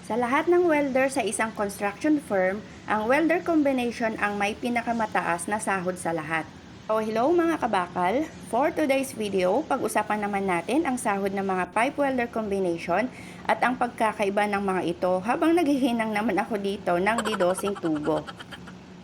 Sa lahat ng welder sa isang construction firm, ang welder combination ang may pinakamataas na sahod sa lahat. So, hello mga kabakal! For today's video, pag-usapan naman natin ang sahod ng mga pipe welder combination at ang pagkakaiba ng mga ito habang naghihinang naman ako dito ng didosing tubo.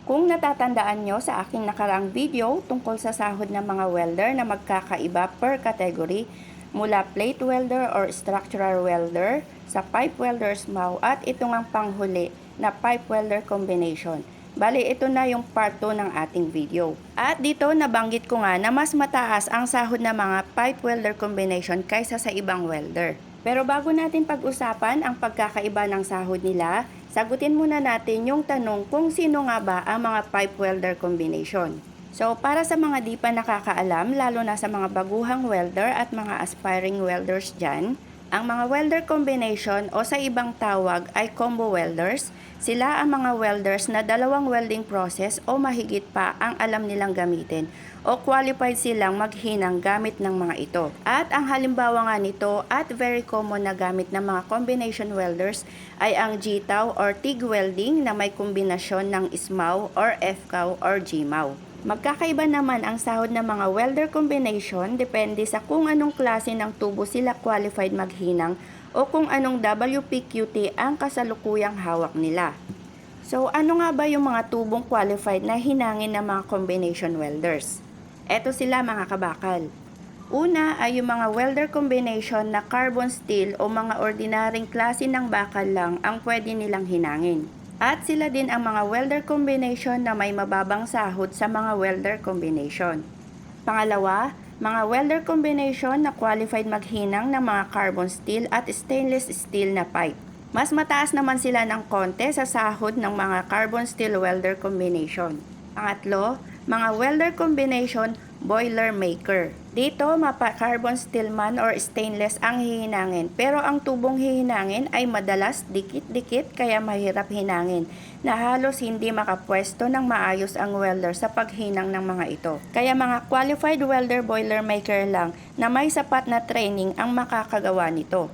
Kung natatandaan nyo sa aking nakaraang video tungkol sa sahod ng mga welder na magkakaiba per category, mula plate welder or structural welder, sa pipe welder's mow at ito ngang panghuli na pipe welder combination. Bali, ito na yung part 2 ng ating video. At dito nabanggit ko nga na mas mataas ang sahod ng mga pipe welder combination kaysa sa ibang welder. Pero bago natin pag-usapan ang pagkakaiba ng sahod nila, sagutin muna natin yung tanong kung sino nga ba ang mga pipe welder combination. So, para sa mga di pa nakakaalam, lalo na sa mga baguhang welder at mga aspiring welders dyan, ang mga welder combination o sa ibang tawag ay combo welders. Sila ang mga welders na dalawang welding process o mahigit pa ang alam nilang gamitin o qualified silang maghinang gamit ng mga ito. At ang halimbawa nga nito at very common na gamit ng mga combination welders ay ang GTAW or TIG welding na may kombinasyon ng SMAW or FCAW or GMAW. Magkakaiba naman ang sahod ng mga welder combination depende sa kung anong klase ng tubo sila qualified maghinang o kung anong WPQT ang kasalukuyang hawak nila. So, ano nga ba yung mga tubong qualified na hinangin ng mga combination welders? Eto sila mga kabakal. Una ay yung mga welder combination na carbon steel o mga ordinaryong klase ng bakal lang ang pwede nilang hinangin. At sila din ang mga welder combination na may mababang sahod sa mga welder combination. Pangalawa, mga welder combination na qualified maghinang ng mga carbon steel at stainless steel na pipe. Mas mataas naman sila ng konti sa sahod ng mga carbon steel welder combination. Pangatlo, mga welder combination boiler maker. Dito, mapa-carbon steel man or stainless ang hihinangin. Pero ang tubong hihinangin ay madalas dikit-dikit kaya mahirap hinangin na halos hindi makapwesto ng maayos ang welder sa paghinang ng mga ito. Kaya mga qualified welder boiler maker lang na may sapat na training ang makakagawa nito.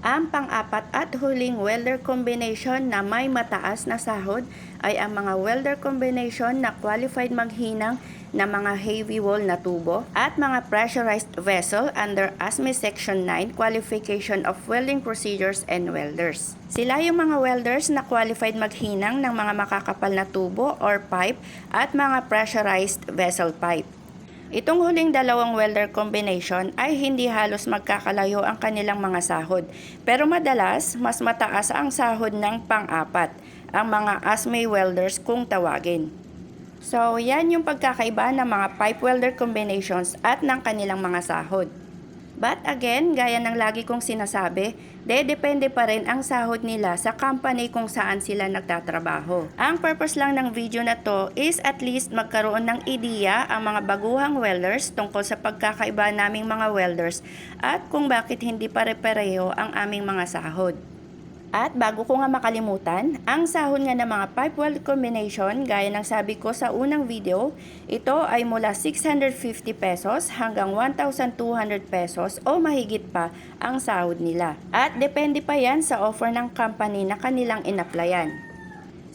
Ang pang-apat at huling welder combination na may mataas na sahod ay ang mga welder combination na qualified maghinang na mga heavy wall na tubo at mga pressurized vessel under ASME Section 9 Qualification of Welding Procedures and Welders. Sila yung mga welders na qualified maghinang ng mga makakapal na tubo or pipe at mga pressurized vessel pipe. Itong huling dalawang welder combination ay hindi halos magkakalayo ang kanilang mga sahod. Pero madalas, mas mataas ang sahod ng pang-apat, ang mga ASME welders kung tawagin. So, yan yung pagkakaiba ng mga pipe welder combinations at ng kanilang mga sahod. But again, gaya ng lagi kong sinasabi, depende pa rin ang sahod nila sa company kung saan sila nagtatrabaho. Ang purpose lang ng video na to is at least magkaroon ng ideya ang mga baguhang welders tungkol sa pagkakaiba naming mga welders at kung bakit hindi pare-pareho ang aming mga sahod. At bago ko nga makalimutan, ang sahod nga ng mga pipe weld combination, gaya ng sabi ko sa unang video, ito ay mula 650 pesos hanggang 1,200 pesos o mahigit pa ang sahod nila. At depende pa yan sa offer ng company na kanilang in-applyan.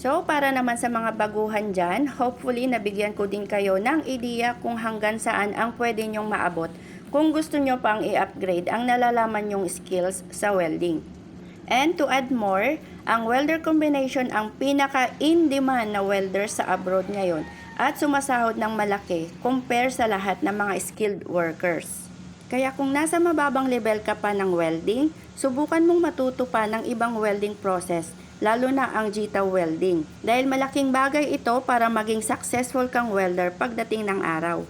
So, para naman sa mga baguhan dyan, hopefully nabigyan ko din kayo ng ideya kung hanggang saan ang pwede nyong maabot kung gusto nyo pang i-upgrade ang nalalaman nyong skills sa welding. And to add more, ang welder combination ang pinaka-in-demand na welder sa abroad ngayon at sumasahod ng malaki compare sa lahat ng mga skilled workers. Kaya kung nasa mababang level ka pa ng welding, subukan mong matuto pa ng ibang welding process, lalo na ang GTAW welding. Dahil malaking bagay ito para maging successful kang welder pagdating ng araw.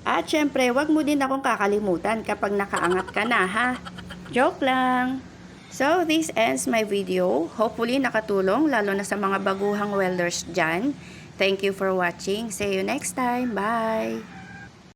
At syempre, wag mo din akong kakalimutan kapag nakaangat ka na ha. Joke lang! So, this ends my video. Hopefully, nakatulong lalo na sa mga baguhang welders dyan. Thank you for watching. See you next time. Bye!